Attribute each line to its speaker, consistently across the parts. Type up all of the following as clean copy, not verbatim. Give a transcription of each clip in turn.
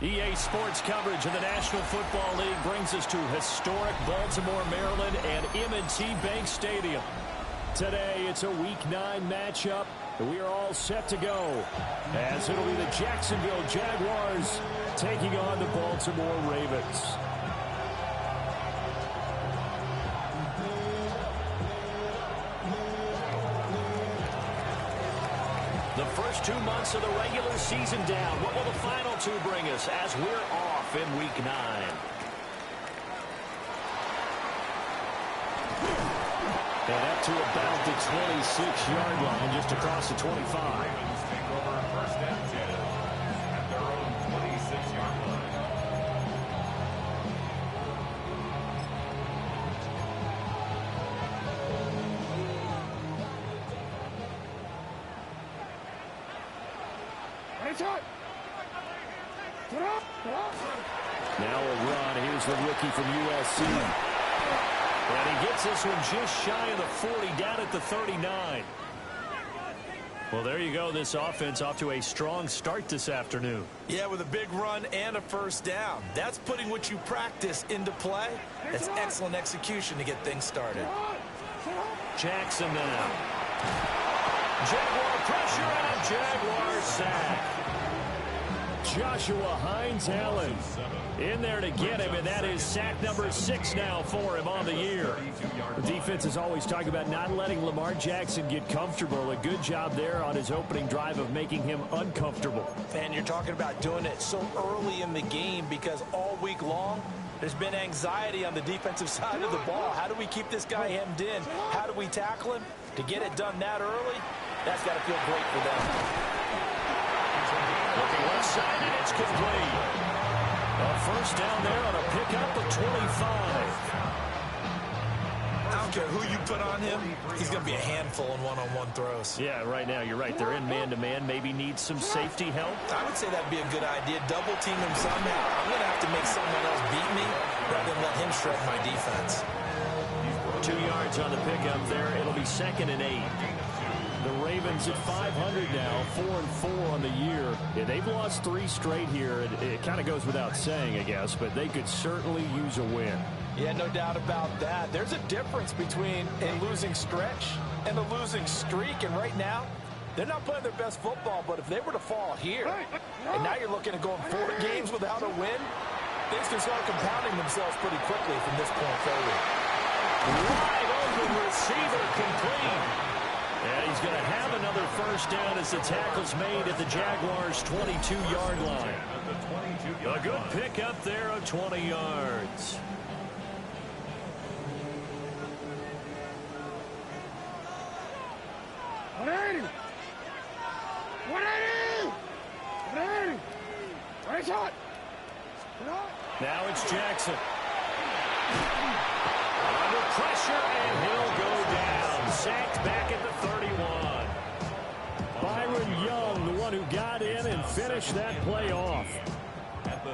Speaker 1: EA Sports coverage of the National Football League brings us to historic Baltimore, Maryland, and M&T Bank Stadium. Today, it's a Week 9 matchup, and we are all set to go, as it'll be the Jacksonville Jaguars taking on the Baltimore Ravens. The first 2 months of the regular season down. What will the final 2 bring us as we're off in Week 9? And up to about the 26-yard line, just across the 25.
Speaker 2: Ravens take over first and 10 at their own 26-yard line.
Speaker 1: Now a run. Here's the rookie from USC. And he gets this one just shy of the 40, down at the 39. Well, there you go. This offense off to a strong start this afternoon.
Speaker 3: Yeah, with a big run and a first down. That's putting what you practice into play. That's excellent execution to get things started.
Speaker 1: Jackson now. Jaguar pressure and a Jaguar sack. Joshua Hines-Allen in there to get him, and that is sack number 6 now for him on the year. The defense is always talking about not letting Lamar Jackson get comfortable. A good job there on his opening drive of making him uncomfortable.
Speaker 3: And you're talking about doing it so early in the game because all week long there's been anxiety on the defensive side of the ball. How do we keep this guy hemmed in? How do we tackle him? To get it done that early, that's got to feel great for them.
Speaker 1: Looking left side, and it's complete. A first down there on a pickup of 25.
Speaker 3: I don't care who you put on him. He's going to be a handful in one-on-one throws.
Speaker 1: Yeah, right now, you're right. They're in man-to-man. Maybe need some safety help.
Speaker 3: I would say that'd be a good idea. Double team him somehow. I'm going to have to make someone else beat me rather than let him shred my defense.
Speaker 1: 2 yards on the pickup there. It'll be 2nd and 8. The Ravens at 500 now, 4-4 on the year. Yeah, they've lost 3 straight here. It kind of goes without saying, I guess, but they could certainly use a win.
Speaker 3: Yeah, no doubt about that. There's a difference between a losing stretch and a losing streak, and right now, they're not playing their best football, but if they were to fall here, and now you're looking at going 4 games without a win, things can start compounding themselves pretty quickly from this point forward.
Speaker 1: Wide open receiver complete. And he's going to have another first down as the tackle's made at the Jaguars' 22-yard line. A good pickup there of 20 yards. Now it's Jackson. Under pressure, and he'll go down. Sacked back at the 31. Byron Young, the one who got in and finished that play off.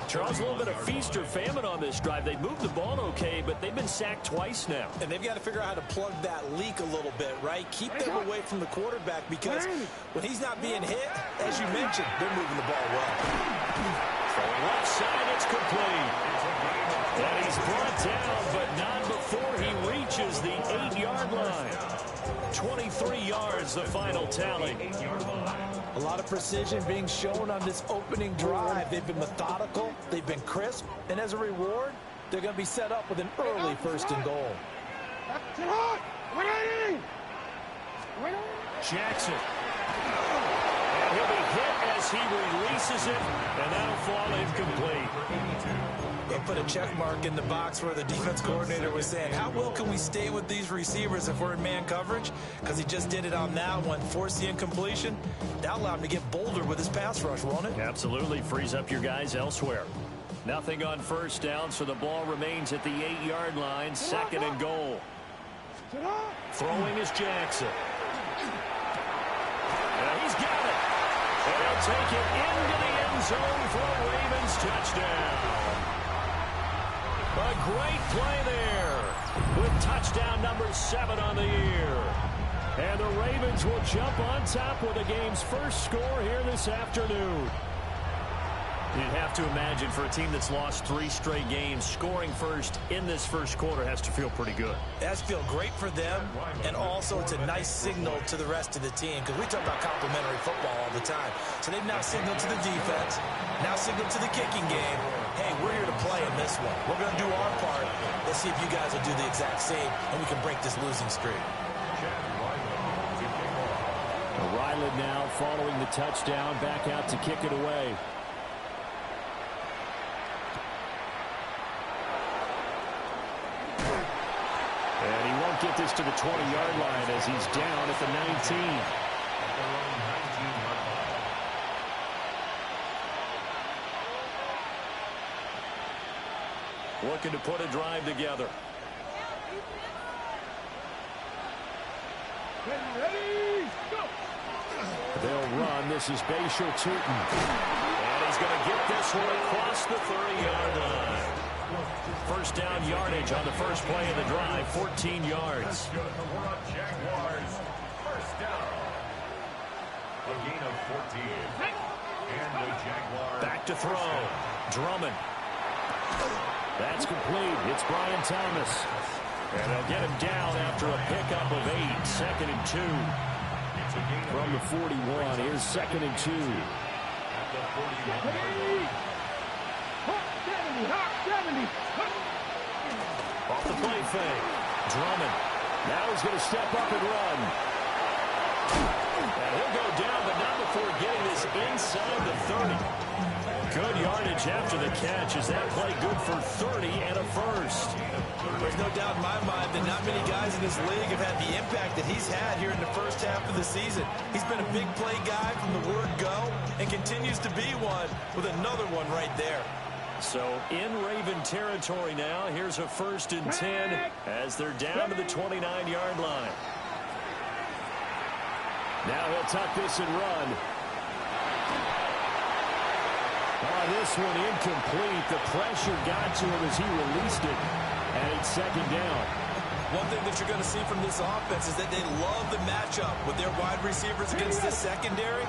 Speaker 1: Charles, a little bit of feast or famine on this drive. They moved the ball okay, but they've been sacked twice now.
Speaker 3: And they've got to figure out how to plug that leak a little bit, right? Keep them away from the quarterback because when he's not being hit, as you mentioned, they're moving the ball well.
Speaker 1: Throwing left side, it's complete. And he's brought down, but not before he reaches the 8-yard line. 23 yards, the final tally.
Speaker 3: A lot of precision being shown on this opening drive. They've been methodical, they've been crisp, and as a reward, they're going to be set up with an early 1st and goal.
Speaker 1: Jackson. And he'll be hit as he releases it, and that'll fall incomplete.
Speaker 3: They put a check mark in the box where the defense coordinator was saying, how well can we stay with these receivers if we're in man coverage? Because he just did it on that one, forced the incompletion. That allowed him to get bolder with his pass rush, won't it?
Speaker 1: Absolutely. Frees up your guys elsewhere. Nothing on first down, so the ball remains at the 8-yard line. 2nd and goal. Throwing is Jackson. And he's got it. And he'll take it into the end zone for a Ravens touchdown. A great play there with touchdown number 7 on the year. And the Ravens will jump on top with the game's first score here this afternoon. You'd have to imagine for a team that's lost 3 straight games, scoring first in this first quarter has to feel pretty good.
Speaker 3: It has to feel great for them, and also it's a nice signal to the rest of the team, because we talk about complementary football all the time. So they've now signaled to the defense, now signaled to the kicking game, hey, we're here to play in this one. We're going to do our part. Let's see if you guys will do the exact same, and we can break this losing streak.
Speaker 1: Ryland now following the touchdown, back out to kick it away. And he won't get this to the 20-yard line as he's down at the 19. Looking to put a drive together.
Speaker 4: Ready, go!
Speaker 1: They'll run. This is Bayshore Tootin. And he's going to get this one across the 30-yard line. First down yardage on the first play of the drive, 14 yards.
Speaker 2: Jaguars, first down. A gain of 14. And the Jaguars.
Speaker 1: Back to throw. Drummond. That's complete. It's Brian Thomas. And they'll get him down after a pickup of 8. Second and 2. From the 41, here's second and 2.
Speaker 2: At the 41.
Speaker 1: Off the play fake. Drummond. Now he's going to step up and run. And he'll go down, but not before getting this inside the 30. Good yardage after the catch. Is that play good for 30 and a first?
Speaker 3: There's no doubt in my mind that not many guys in this league have had the impact that he's had here in the first half of the season. He's been a big play guy from the word go and continues to be one with another one right there.
Speaker 1: So in Raven territory now, here's a first and 10 as they're down to the 29-yard line. Now he'll tuck this and run. This one incomplete. The pressure got to him as he released it, and it's second down.
Speaker 3: One thing that you're going to see from this offense is that they love the matchup with their wide receivers against this secondary.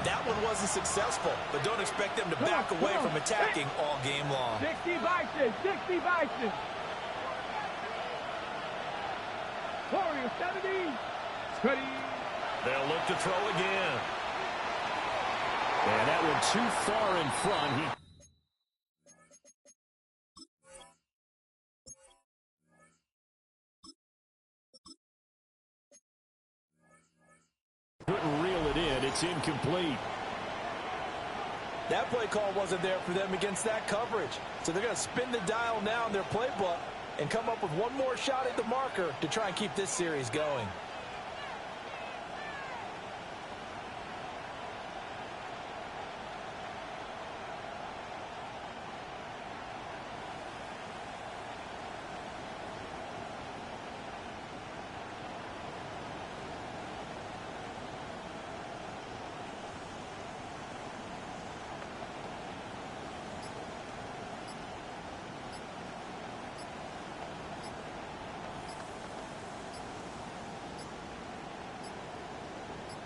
Speaker 3: That one wasn't successful, but don't expect them to back away from attacking all game long.
Speaker 4: 60 Bison, 60 Bison. Warrior 70. Ready.
Speaker 1: They'll look to throw again. And that one too far in front. Couldn't reel it in. It's incomplete.
Speaker 3: That play call wasn't there for them against that coverage. So they're going to spin the dial now in their playbook and come up with one more shot at the marker to try and keep this series going.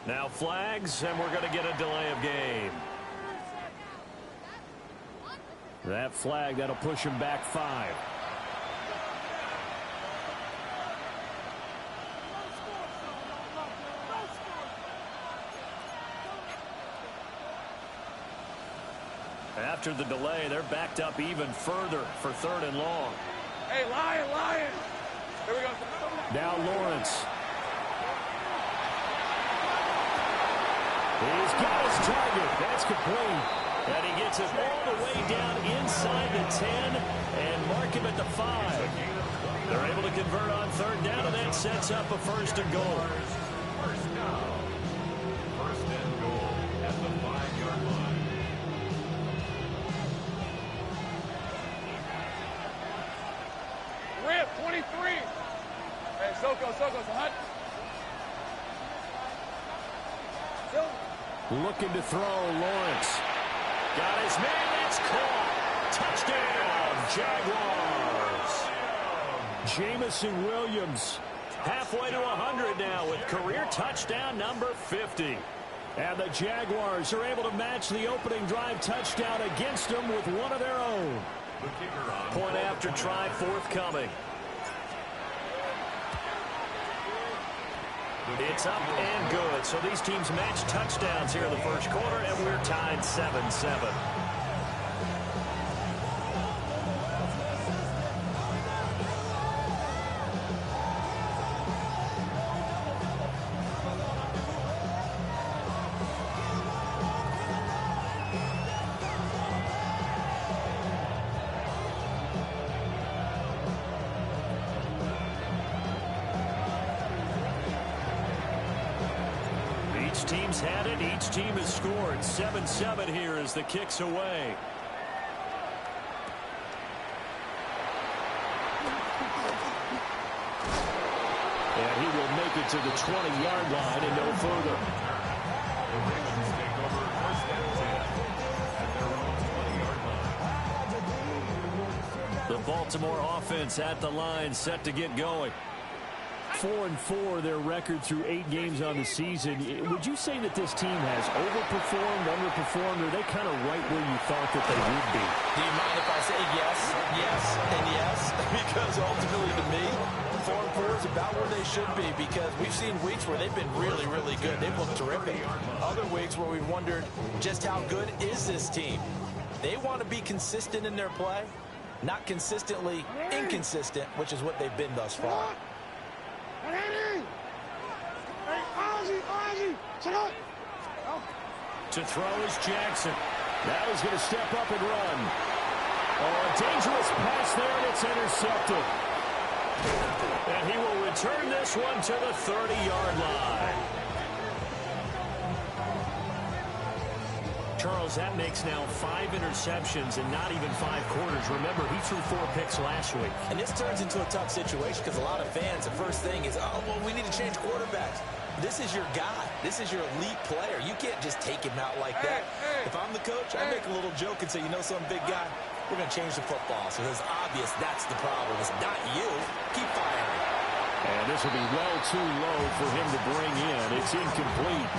Speaker 1: Now flags, and we're going to get a delay of game. That flag, that'll push him back 5. After the delay, they're backed up even further for 3rd and long.
Speaker 4: Hey, Lion. Here we go.
Speaker 1: Now Lawrence. He's got his target. That's complete. And he gets it all the way down inside the 10 and mark him at the 5. They're able to convert on 3rd down, and that sets up a 1st and goal.
Speaker 2: First down. 1st and goal at the 5-yard line.
Speaker 4: Rip, 23. Hey, Soko's a hunt.
Speaker 1: Looking to throw, Lawrence. Got his man, it's caught. Touchdown, Jaguars. Jamison Williams halfway to 100 now with career touchdown number 50. And the Jaguars are able to match the opening drive touchdown against them with one of their own. Point after try forthcoming. It's up and good. So these teams match touchdowns here in the first quarter, and we're tied 7-7. Each team's had it. Each team has scored. 7-7 here as the kick's away. And he will make it to the 20-yard line and no further.
Speaker 2: The Ravens take over first and 10 at their own 20-yard line.
Speaker 1: The Baltimore offense at the line, set to get going. 4-4 their record through 8 games on the season. Would you say that this team has overperformed, underperformed, or are they kind of right where you thought that they would be?
Speaker 3: Do you mind if I say yes, yes, and yes? Because ultimately to me, 4-4 is about where they should be, because we've seen weeks where they've been really, really good. They've looked terrific. Other weeks where we've wondered just how good is this team. They want to be consistent in their play, not consistently inconsistent, which is what they've been thus far.
Speaker 1: To throw is Jackson. Now he's going to step up and run. Oh, a dangerous pass there, and it's intercepted. And he will return this one to the 30-yard line. Charles, that makes now 5 interceptions in not even 5 quarters. Remember, he threw 4 picks last week.
Speaker 3: And this turns into a tough situation because a lot of fans, the first thing is, oh, well, we need to change quarterbacks. This is your guy. This is your elite player. You can't just take him out like that. If I'm the coach, I make a little joke and say, you know some big guy, we're going to change the football. So it's obvious that's the problem. It's not you. Keep firing.
Speaker 1: And this will be well too low for him to bring in. It's incomplete.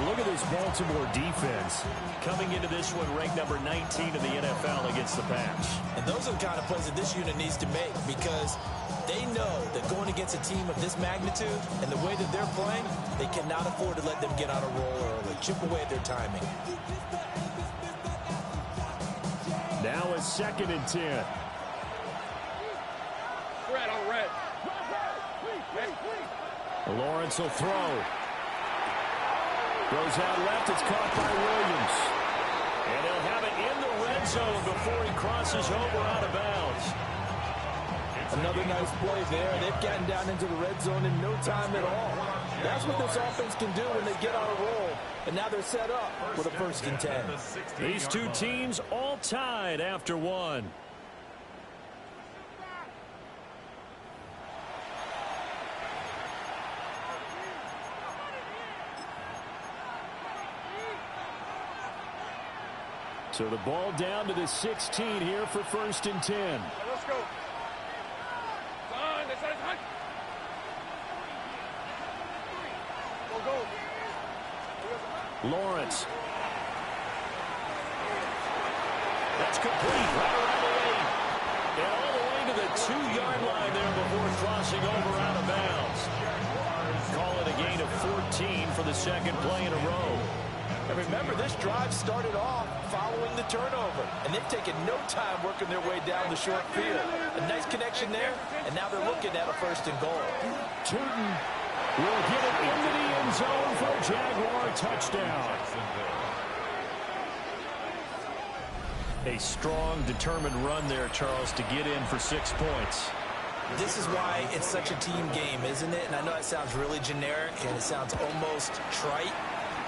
Speaker 1: Look at this Baltimore defense coming into this one ranked number 19 in the NFL against the pass.
Speaker 3: And those are the kind of plays that this unit needs to make, because they know that going against a team of this magnitude and the way that they're playing, they cannot afford to let them get on a roll early. Chip away at their timing.
Speaker 1: Now a 2nd and 10.
Speaker 4: Red on red.
Speaker 1: Lawrence will throw. Goes out left. It's caught by Williams. And he'll have it in the red zone before he crosses over out of bounds.
Speaker 3: Another nice play there. They've gotten down into the red zone in no time at all. That's what this offense can do when they get on a roll. And now they're set up with a 1st and 10.
Speaker 1: These two teams all tied after 1. So the ball down to the 16 here for 1st and 10.
Speaker 4: Let's go.
Speaker 1: Lawrence. That's complete. Right around the 8. And all the way to the 2-yard line there before crossing over out of bounds. Call it a gain of 14 for the 2nd play in a row.
Speaker 3: And remember, this drive started off following the turnover, and they've taken no time working their way down the short field. A nice connection there, and now they're looking at a 1st and goal.
Speaker 1: Tootin will get it into the end zone for a Jaguar touchdown. A strong, determined run there, Charles, to get in for 6 points.
Speaker 3: This is why it's such a team game, isn't it? And I know it sounds really generic, and it sounds almost trite,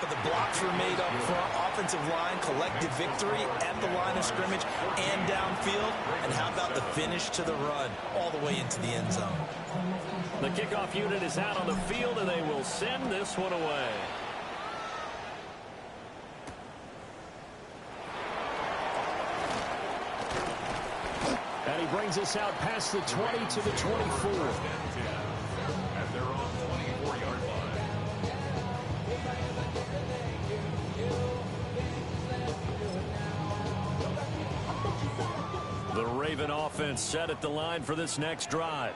Speaker 3: but the blocks were made up front, offensive line, collective victory at the line of scrimmage and downfield. And how about the finish to the run all the way into the end zone?
Speaker 1: The kickoff unit is out on the field, and they will send this one away. And he brings us out past the 20 to the 24.
Speaker 2: At their own 24-yard line.
Speaker 1: The Raven offense set at the line for this next drive.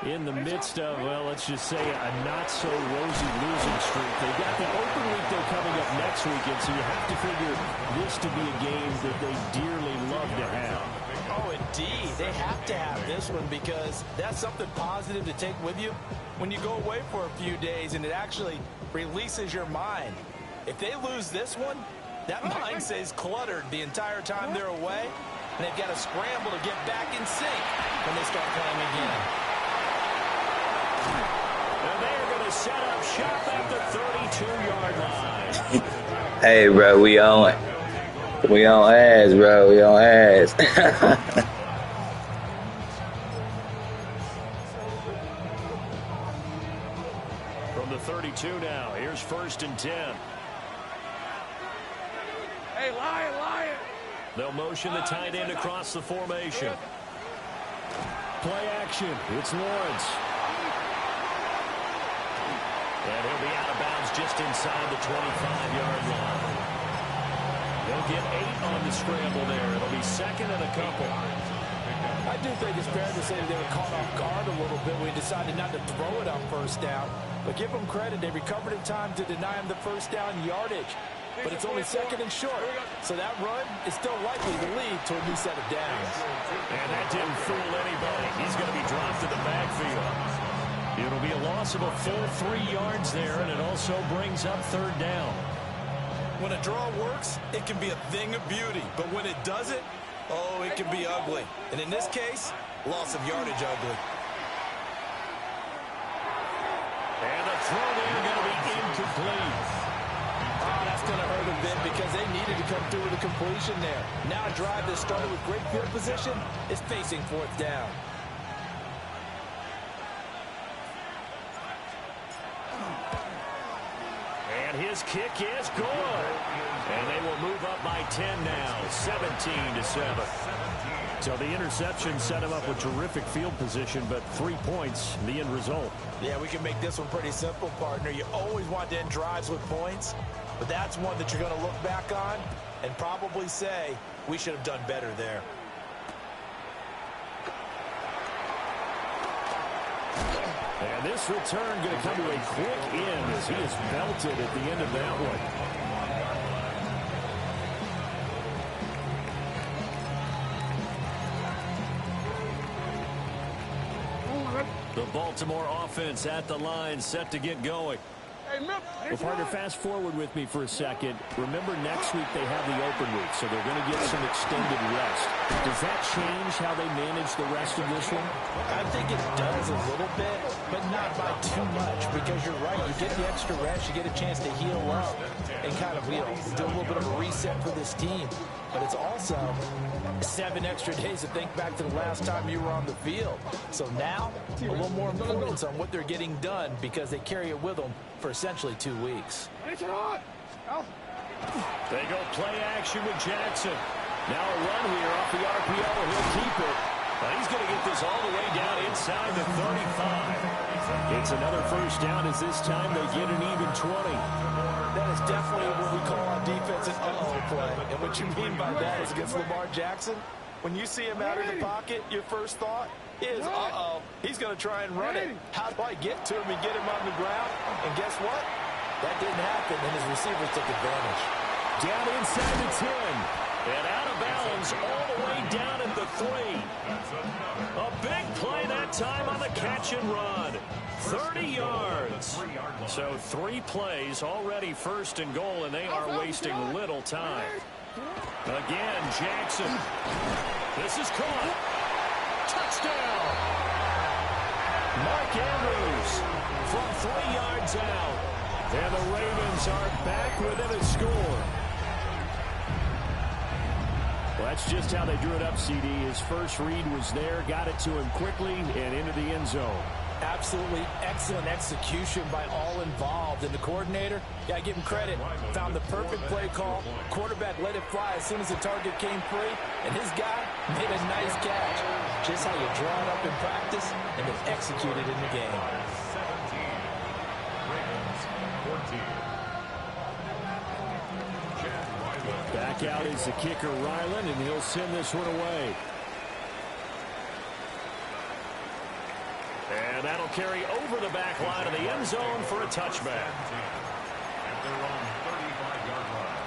Speaker 1: In the midst of, well, let's just say a not-so-rosy losing streak. They've got the open week, though, coming up next weekend, so you have to figure this to be a game that they dearly love to have.
Speaker 3: Oh, indeed. They have to have this one because that's something positive to take with you when you go away for a few days, and it actually releases your mind. If they lose this one, that mind stays cluttered the entire time they're away, and they've got to scramble to get back in sync when they start playing again.
Speaker 1: And they are going to set up shop at the 32-yard line.
Speaker 5: Hey, bro, we on ass, bro. We on ass.
Speaker 1: From the 32 now, here's 1st and 10.
Speaker 4: Hey, Lion.
Speaker 1: They'll motion the tight end across the formation. Play action. It's Lawrence. And he'll be out of bounds just inside the 25-yard line. They'll get 8 on the scramble there. It'll be 2nd and a couple.
Speaker 3: I do think it's fair to say that they were caught off guard a little bit. We decided not to throw it on 1st down. But give them credit. They recovered in time to deny him the 1st down yardage. But it's only 2nd and short. So that run is still likely to lead to a new set of downs.
Speaker 1: And that didn't fool anybody. He's going to be dropped to the backfield. It'll be a loss of a full 3 yards there, and it also brings up 3rd down.
Speaker 3: When a draw works, it can be a thing of beauty. But when it doesn't, oh, it can be ugly. And in this case, loss of yardage ugly.
Speaker 1: And the throw there going to be incomplete.
Speaker 3: Oh, that's going to hurt a bit because they needed to come through with a completion there. Now a drive that started with great field position is facing 4th down.
Speaker 1: And his kick is good. And they will move up by 10 now, 17-7. So the interception set him up with terrific field position, but 3 points, the end result.
Speaker 3: Yeah, we can make this one pretty simple, partner. You always want to end drives with points, but that's one that you're going to look back on and probably say, we should have done better there.
Speaker 1: And this return going to come to a quick end as he is belted at the end of that one. The Baltimore offense at the line, set to get going. Well, partner, fast forward with me for a second. Remember, next week they have the open week, so they're going to get some extended rest. Does that change how they manage the rest of this one?
Speaker 3: I think it does a little bit, but not by too much, because you're right. You get the extra rest, you get a chance to heal up and kind of, do a little bit of a reset for this team. But it's also 7 extra days to think back to the last time you were on the field. So now, a little more importance on what they're getting done because they carry it with them for essentially 2 weeks.
Speaker 1: They go play action with Jackson. Now a run here off the RPO, and he'll keep it. But he's going to get this all the way down inside the 35. It's another 1st down as this time they get an even 20.
Speaker 3: That is definitely what we call on defense an uh-oh play. And what you mean by that is against Lamar Jackson, when you see him out of the pocket, your first thought is, uh-oh, he's going to try and run it. How do I get to him and get him on the ground? And guess what? That didn't happen, and his receivers took advantage.
Speaker 1: Down inside the 10. And out of bounds all the way down at the 3. A big play that time on the catch and run. 30 yards. So 3 plays already 1st and goal, and they are wasting little time. Again, Jackson. This is caught. Touchdown. Mark Andrews from 3 yards out. And the Ravens are back within a score. Well, that's just how they drew it up, CD. His first read was there, got it to him quickly, and into the end zone.
Speaker 3: Absolutely excellent execution by all involved. And the coordinator, yeah, give him credit, found the perfect play call. Quarterback let it fly as soon as the target came free, and his guy made a nice catch. Just how you draw it up in practice and then execute it in the game.
Speaker 2: 17, Ravens 14.
Speaker 1: Back out is the kicker, Ryland, and he'll send this one away. And that'll carry over the back line of the end zone for a touchback.
Speaker 2: At their own 35-yard line.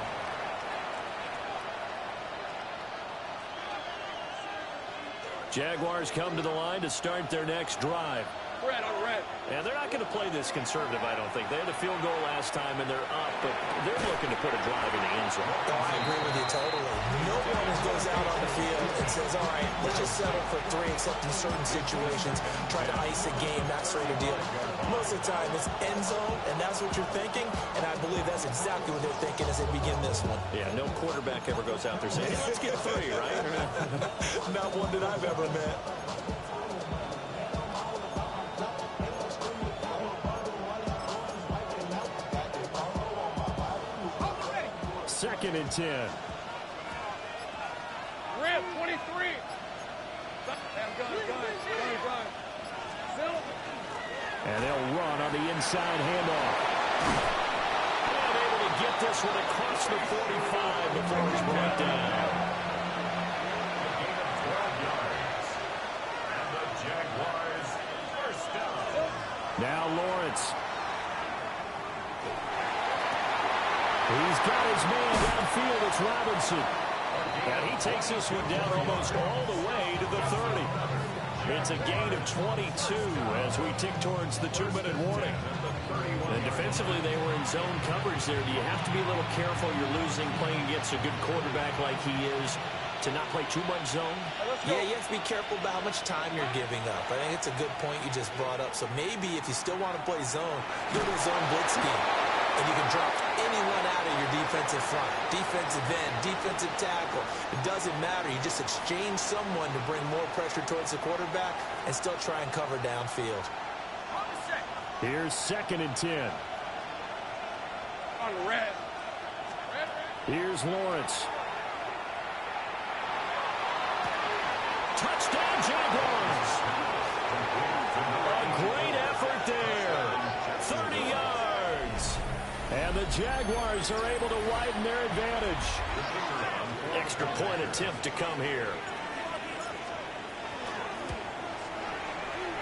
Speaker 1: Jaguars come to the line to start their next drive.
Speaker 4: Red on red.
Speaker 1: And they're not going to play this conservative, I don't think. They had a field goal last time, and they're up, but they're looking to put a drive in the end zone.
Speaker 3: Oh, I agree with you totally. No one goes out on the field and says, all right, let's just settle for 3, except in certain situations, try to ice a game, that sort of deal. Most of the time, it's end zone, and that's what you're thinking, and I believe that's exactly what they're thinking as they begin this one.
Speaker 1: Yeah, no quarterback ever goes out there saying, hey, let's get 3, right?
Speaker 3: Not one that I've ever met.
Speaker 1: Second and 10.
Speaker 4: Red 23. Gun.
Speaker 1: And they'll run on the inside handoff. And able to get this one across the 45 before he's brought down.
Speaker 2: A gain of 12 yards. And the Jaguars first down.
Speaker 1: Now Lawrence. He's got his man downfield. It's Robinson. And he takes this one down almost all the way to the 30. It's a gain of 22 as we tick towards the 2-minute warning. And defensively, they were in zone coverage there. Do you have to be a little careful? You're losing playing against a good quarterback like he is to not play too much zone?
Speaker 3: Yeah, you have to be careful about how much time you're giving up. I think it's a good point you just brought up. So maybe if you still want to play zone, go to a zone blitz scheme. And you can drop anyone out of your defensive front. Defensive end, defensive tackle. It doesn't matter. You just exchange someone to bring more pressure towards the quarterback and still try and cover downfield.
Speaker 1: Here's second and 10.
Speaker 4: On red.
Speaker 1: Here's Lawrence. Touchdown, Jaguars. A great effort there. 30 yards. And the Jaguars are able to widen their advantage. Extra point attempt to come here.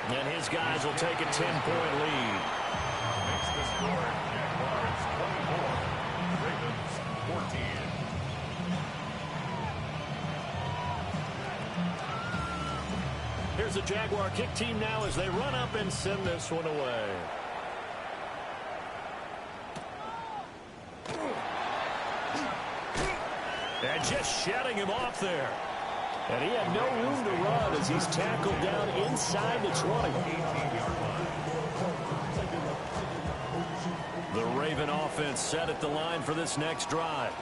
Speaker 1: And his guys will take a 10-point lead.
Speaker 2: Makes the score Jaguars 24, Ravens 14.
Speaker 1: Here's the Jaguar kick team now as they run up and send this one away. And just shutting him off there. And he had no room to run as he's tackled down inside the 20. The Raven offense set at the line for this next drive.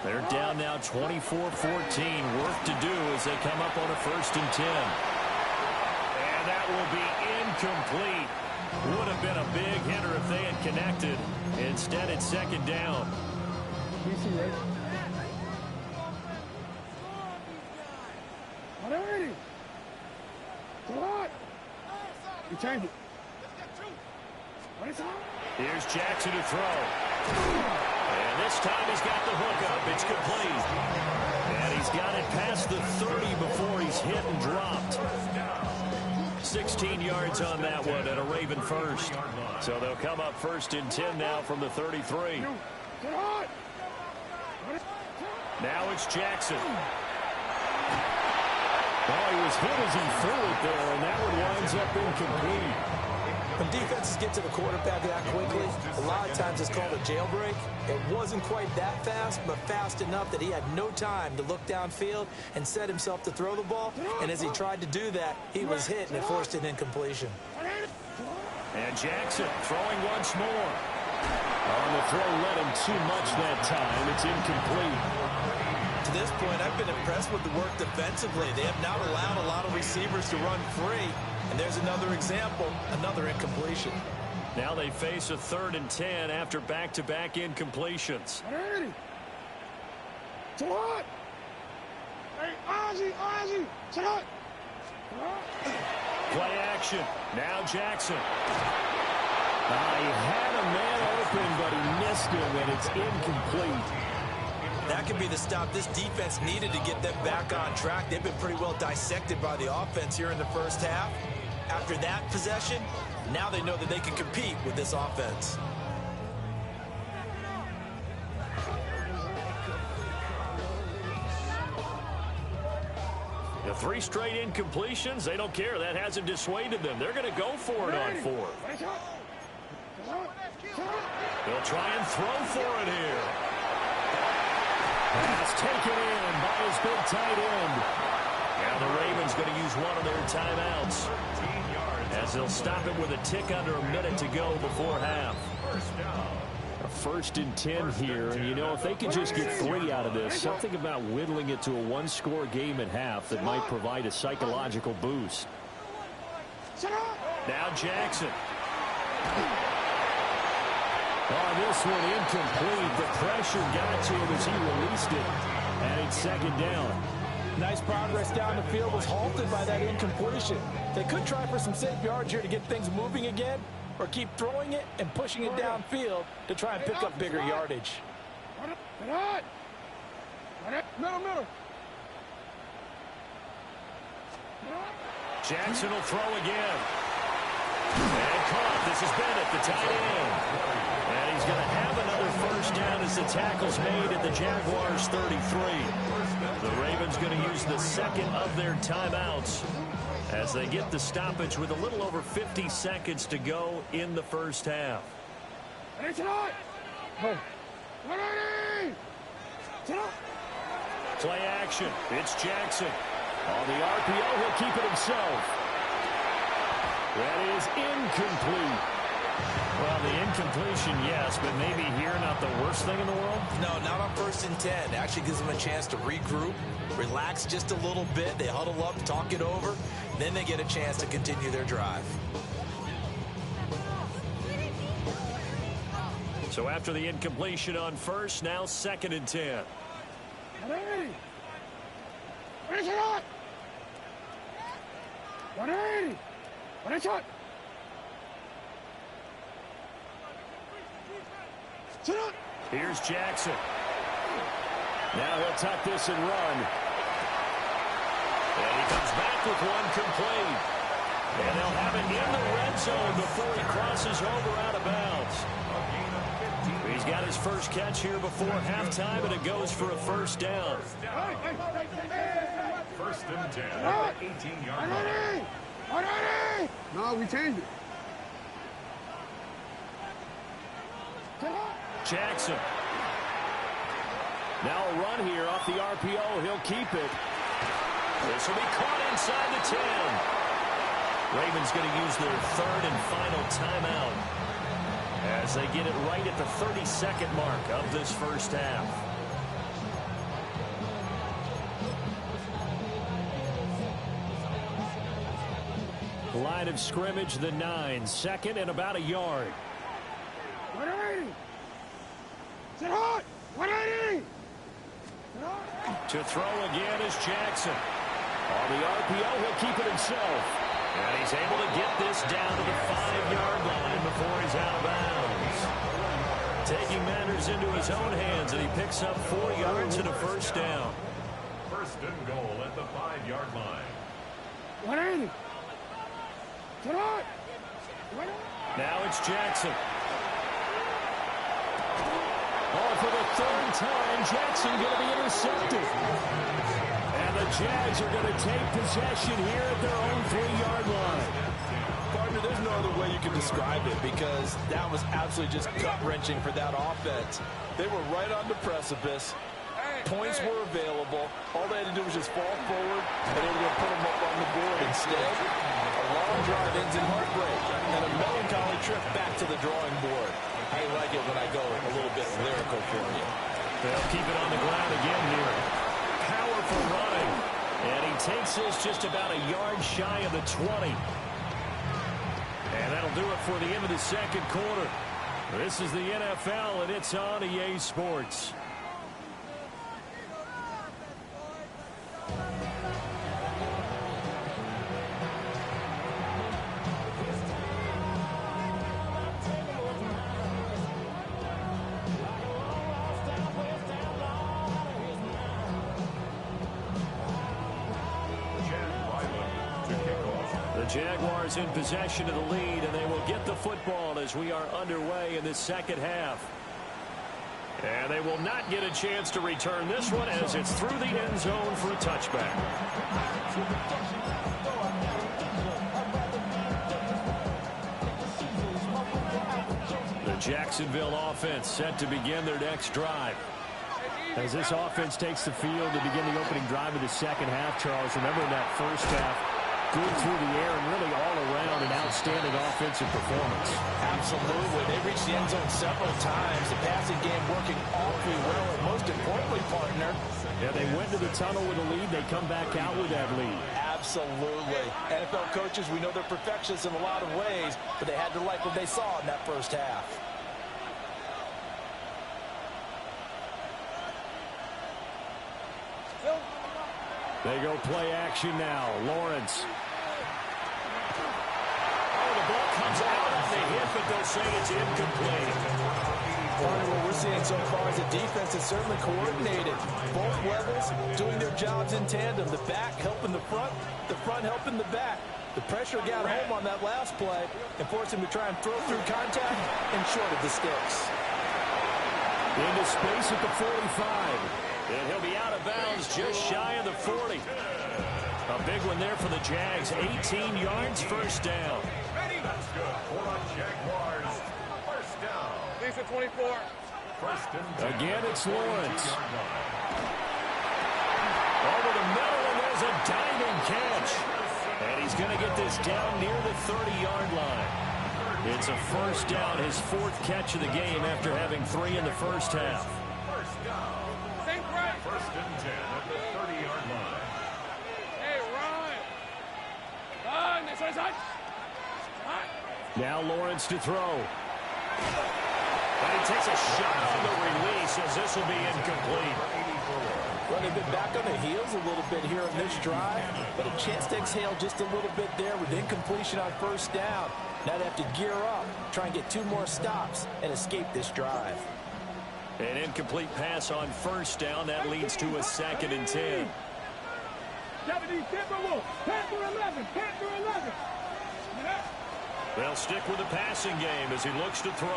Speaker 1: They're down now 24-14. Work to do as they come up on a 1st and 10. And that will be incomplete. Would have been a big hitter if they had connected. Instead, it's 2nd down.
Speaker 4: You change it.
Speaker 1: Here's Jackson to throw. And this time he's got the hook up. It's complete. And he's got it past the 30 before he's hit and dropped. 16 yards on that one and a Raven first. So they'll come up 1st and 10 now from the 33. Now it's Jackson. Oh, he was hit as he threw it there, and that one winds up incomplete.
Speaker 3: When defenses get to the quarterback that quickly, a lot of times it's called a jailbreak. It wasn't quite that fast, but fast enough that he had no time to look downfield and set himself to throw the ball. And as he tried to do that, he was hit, and it forced an incompletion.
Speaker 1: And Jackson throwing once more. On the throw, led him too much that time. It's incomplete.
Speaker 3: To this point, I've been impressed with the work defensively. They have not allowed a lot of receivers to run free. And there's another example, another incompletion.
Speaker 1: Now they face a 3rd and 10 after back-to-back incompletions. Play action. Now Jackson. He had a man open, but he missed him, and it's incomplete.
Speaker 3: That could be the stop this defense needed to get them back on track. They've been pretty well dissected by the offense here in the 1st half. After that possession, now they know that they can compete with this offense.
Speaker 1: The 3 straight incompletions, they don't care. That hasn't dissuaded them. They're going to go for it on 4th. They'll try and throw for it here. Pass taken in by his big tight end. Now the Ravens going to use one of their timeouts, as they'll stop it with a tick under a minute to go before half. A 1st and 10 here, and you know, if they can just get 3 out of this, something about whittling it to a 1-score game at half that might provide a psychological boost. Now Jackson. On this one, incomplete. The pressure got to him as he released it, and it's 2nd down.
Speaker 3: Nice progress down the field was halted by that incompletion. They could try for some safe yards here to get things moving again, or keep throwing it and pushing it downfield to try and pick up bigger yardage.
Speaker 4: Middle.
Speaker 1: Jackson will throw again. And caught. This is Bennett, the tight end. And he's going to have another 1st down as the tackle's made at the Jaguars' 33. The Ravens going to use the 2nd of their timeouts as they get the stoppage with a little over 50 seconds to go in the 1st half. Play action. It's Jackson. On the RPO, he'll keep it himself. That is incomplete. Well, the incompletion, yes, but maybe here not the worst thing in the world?
Speaker 3: No, not on 1st and 10. Actually gives them a chance to regroup, relax just a little bit. They huddle up, talk it over. Then they get a chance to continue their drive.
Speaker 1: So after the incompletion on 1st, now 2nd and 10. Here's Jackson. Now he'll tuck this and run. And he comes back with one complete. And they'll have it in the red zone before he crosses over out of bounds. He's got his first catch here before halftime, and it goes for a 1st down.
Speaker 2: 1st and 10 at the 18-yard line.
Speaker 4: No, we changed it.
Speaker 1: Jackson. Now a run here off the RPO. He'll keep it. This will be caught inside the 10. Ravens going to use their 3rd and final timeout as they get it right at the 32nd mark of this 1st half. Line of scrimmage, the 9. 2nd and about a yard.
Speaker 4: 180. Sit hot. 180.
Speaker 1: To throw again is Jackson. On the RPO, he'll keep it himself. And he's able to get this down to the 5-yard line before he's out of bounds. Taking matters into his own hands, and he picks up 4 yards and a 1st down.
Speaker 2: 1st and goal at the 5-yard line.
Speaker 4: 180. Sit hot.
Speaker 1: Now it's Jackson. Oh, for the 3rd time, Jackson going to be intercepted. And the Jags are going to take possession here at their own 3-yard line.
Speaker 3: Partner, there's no other way you can describe it, because that was absolutely just gut-wrenching for that offense. They were right on the precipice. Points were available. All they had to do was just fall forward, and they were going to put them up on the board. Instead, a long drive ends in heartbreak and a melancholy trip back to the drawing board. I like it when I go a little bit lyrical for you.
Speaker 1: They'll keep it on the ground again here. Powerful running. And he takes this just about a yard shy of the 20. And that'll do it for the end of the 2nd quarter. This is the NFL, and it's on EA Sports. Jaguars in possession of the lead, and they will get the football as we are underway in the second half. And they will not get a chance to return this one as it's through the end zone for a touchback. The Jacksonville offense set to begin their next drive. As this offense takes the field to begin the opening drive of the second half, Charles, remember in that first half, good through the air and really all around an outstanding offensive performance.
Speaker 3: Absolutely. They reached the end zone several times. The passing game working awfully well. And most importantly, partner.
Speaker 1: Yeah, they went to the tunnel with a lead. They come back out with that lead.
Speaker 3: Absolutely. NFL coaches, we know they're perfectionists in a lot of ways, but they had to like what they saw in that first half.
Speaker 1: They go play action now. Lawrence. Oh, the ball comes out of the hit, but they'll say it's incomplete.
Speaker 3: What we're seeing so far is the defense is certainly coordinated. Both levels doing their jobs in tandem. The back helping the front helping the back. The pressure got home on that last play and forced him to try and throw through contact and short of the sticks.
Speaker 1: Into space at the 45. And he'll be out of bounds just shy of the 40. A big one there for the Jags. 18 yards, first down.
Speaker 2: That's good for the Jaguars. First down.
Speaker 4: Lisa 24.
Speaker 2: First and 10.
Speaker 1: Again, it's Lawrence. Over the middle, and there's a diving catch. And he's going to get this down near the 30-yard line. It's a first down, his fourth catch of the game after having 3 in the first half.
Speaker 2: First down. First and 10 at the 30-yard line.
Speaker 4: Hey, run.
Speaker 1: Now Lawrence to throw. And he takes a shot on the release as this will be incomplete.
Speaker 3: Well, they've been back on the heels a little bit here on this drive, but a chance to exhale just a little bit there with incompletion on first down. Now they have to gear up, try and get 2 more stops, and escape this drive.
Speaker 1: An incomplete pass on first down. That leads to a 2nd and 10. They'll stick with the passing game as he looks to throw.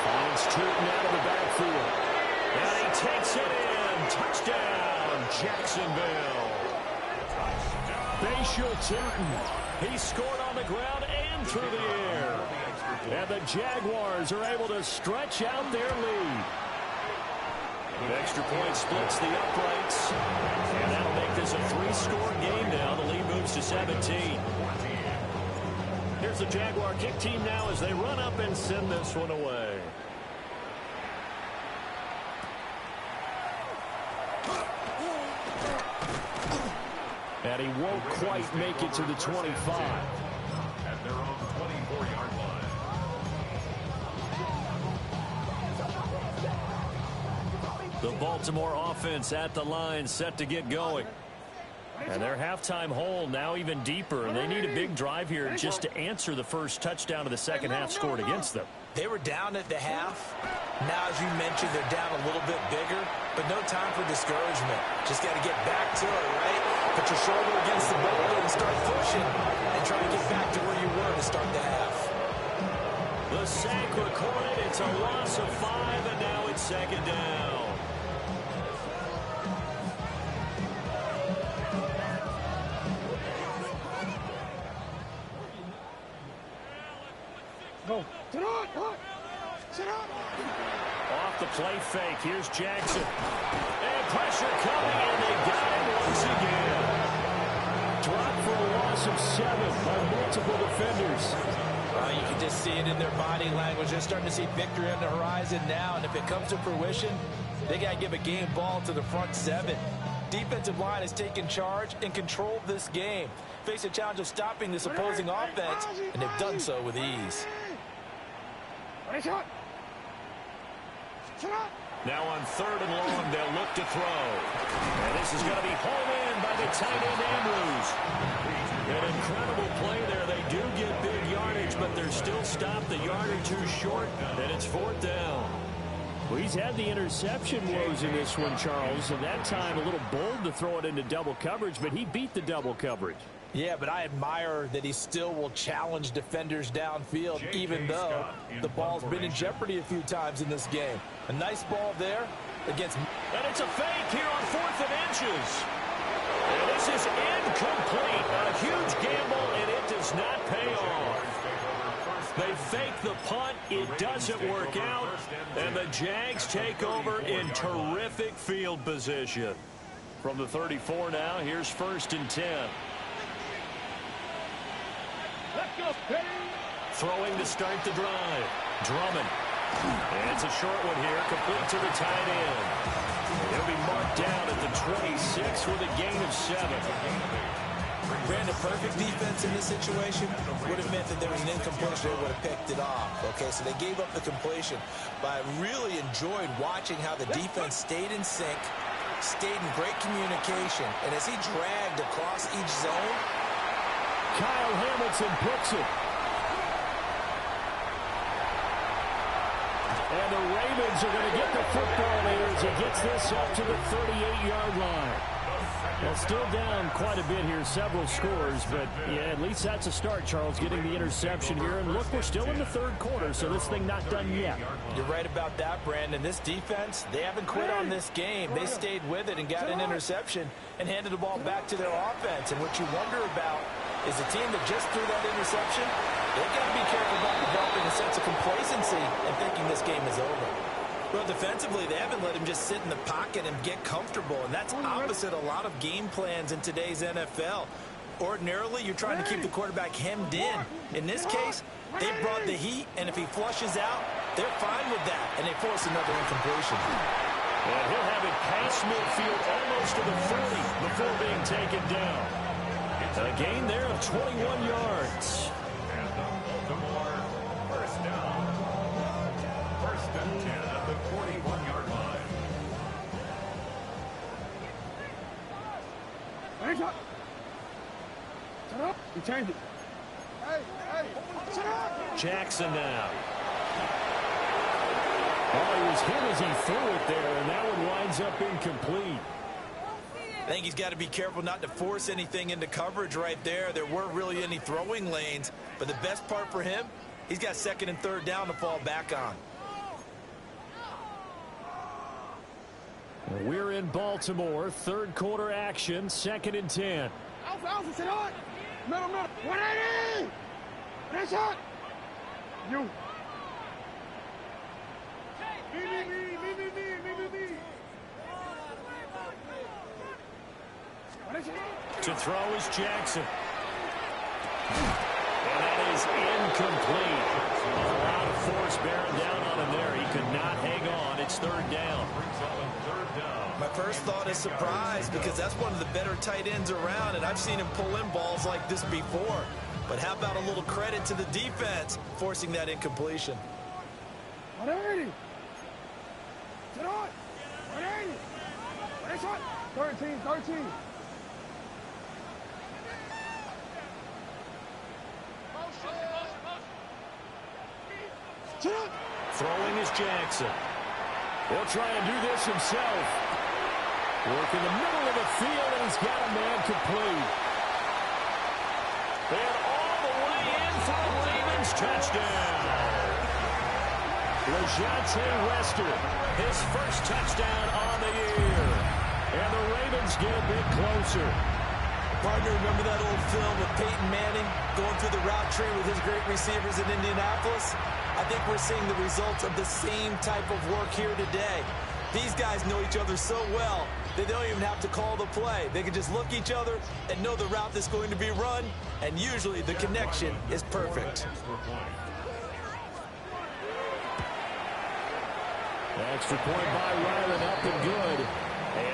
Speaker 1: Finds Tootin out of the backfield. And he takes it in. Touchdown, Jacksonville. Facial Tootin. He scored on the ground and through the air. And the Jaguars are able to stretch out their lead. The extra point splits the uprights. And that'll make this a 3-score game now. The lead moves to 17. Here's the Jaguar kick team now as they run up and send this one away. And he won't quite make it to the 25.
Speaker 2: At their own 24-yard line.
Speaker 1: The Baltimore offense at the line set to get going. And their halftime hole now even deeper, and they need a big drive here just to answer the first touchdown of the second half scored against them.
Speaker 3: They were down at the half. Now, as you mentioned, they're down a little bit bigger, but no time for discouragement. Just got to get back to it, right? Put your shoulder against the boulder and start pushing and try to get back to where you were to start the half.
Speaker 1: The sack recorded. It's a loss of 5, and now it's 2nd down.
Speaker 4: Go. Sit on. Sit on.
Speaker 1: Off the play fake. Here's Jackson. And pressure coming, and they got him once again. Dropped for a loss of 7 by multiple defenders.
Speaker 3: You can just see it in their body language. They're starting to see victory on the horizon now, and if it comes to fruition, they got to give a game ball to the front 7. Defensive line has taken charge and controlled this game. Face a challenge of stopping this opposing offense, and they've done so with ease.
Speaker 1: Now on 3rd and long, they'll look to throw. And this is going to be hauled in by the tight end, Andrews. An incredible play there. They do get big yardage, but they're still stopped a yard or 2 short, and it's 4th down. Well, he's had the interception woes in this one, Charles, and that time a little bold to throw it into double coverage, but he beat the double coverage.
Speaker 3: Yeah, but I admire that he still will challenge defenders downfield, even though the ball's been in jeopardy a few times in this game. A nice ball there against...
Speaker 1: And it's a fake here on 4th and inches. And this is incomplete. A huge gamble, and it does not pay off. They fake the punt. It doesn't work out. And the Jags take over in terrific field position. From the 34 now, here's 1st and 10. Throwing to start the drive. Drummond. And it's a short one here, complete to the tight end. He'll be marked down at the 26 with a gain of 7.
Speaker 3: Brandon, perfect defense in this situation would have meant that there was an incompletion. They would have picked it off. Okay, so they gave up the completion. But I really enjoyed watching how the defense stayed in sync, stayed in great communication, and as he dragged across each zone,
Speaker 1: Kyle Hamilton picks it. And the Ravens are going to get the football here as he gets this up to the 38-yard line. Well, still down quite a bit here, several scores, but yeah, at least that's a start, Charles, getting the interception here. And look, we're still in the 3rd quarter, so this thing not done yet.
Speaker 3: You're right about that, Brandon. This defense, they haven't quit on this game. They stayed with it and got an interception and handed the ball back to their offense. And what you wonder about is a team that just threw that interception, they've got to be careful about developing a sense of complacency and thinking this game is over. Well, defensively, they haven't let him just sit in the pocket and get comfortable, and that's opposite a lot of game plans in today's NFL. Ordinarily, you're trying to keep the quarterback hemmed in. In this case, they brought the heat, and if he flushes out, they're fine with that, and they force another incompletion.
Speaker 1: And he'll have it past midfield almost to the 40 before being taken down. A gain there of 21 yards.
Speaker 2: And the Baltimore first down. 1st and 10 at the 41-yard line.
Speaker 4: Shut up. You changed it. Hey, shut up.
Speaker 1: Jackson now. Oh, he was hit as he threw it there, and that one winds up incomplete.
Speaker 3: I think he's got to be careful not to force anything into coverage right there. There weren't really any throwing lanes, but the best part for him, he's got 2nd and 3rd down to fall back on.
Speaker 1: We're in Baltimore, 3rd quarter action, 2nd and 10.
Speaker 4: Alpha, sit on. Middle. 180. Nice shot. You. Me.
Speaker 1: To throw is Jackson. And that is incomplete. A lot of force bearing down on him there. He could not hang on. It's 3rd down.
Speaker 3: My first thought is surprise because that's one of the better tight ends around, and I've seen him pull in balls like this before. But how about a little credit to the defense forcing that incompletion?
Speaker 4: 180. Sit on. 180. Nice shot. 13.
Speaker 1: Throwing is Jackson. He'll try and do this himself. Work in the middle of the field, and he's got a man complete. And all the way in for the Ravens touchdown. LeJontay Wester, his first touchdown on the year. And the Ravens get a bit closer.
Speaker 3: Partner, remember that old film with Peyton Manning going through the route tree with his great receivers in Indianapolis? I think we're seeing the results of the same type of work here today. These guys know each other so well that they don't even have to call the play. They can just look each other and know the route that's going to be run, and usually the connection is perfect.
Speaker 1: Extra point by Ryland, up and good. And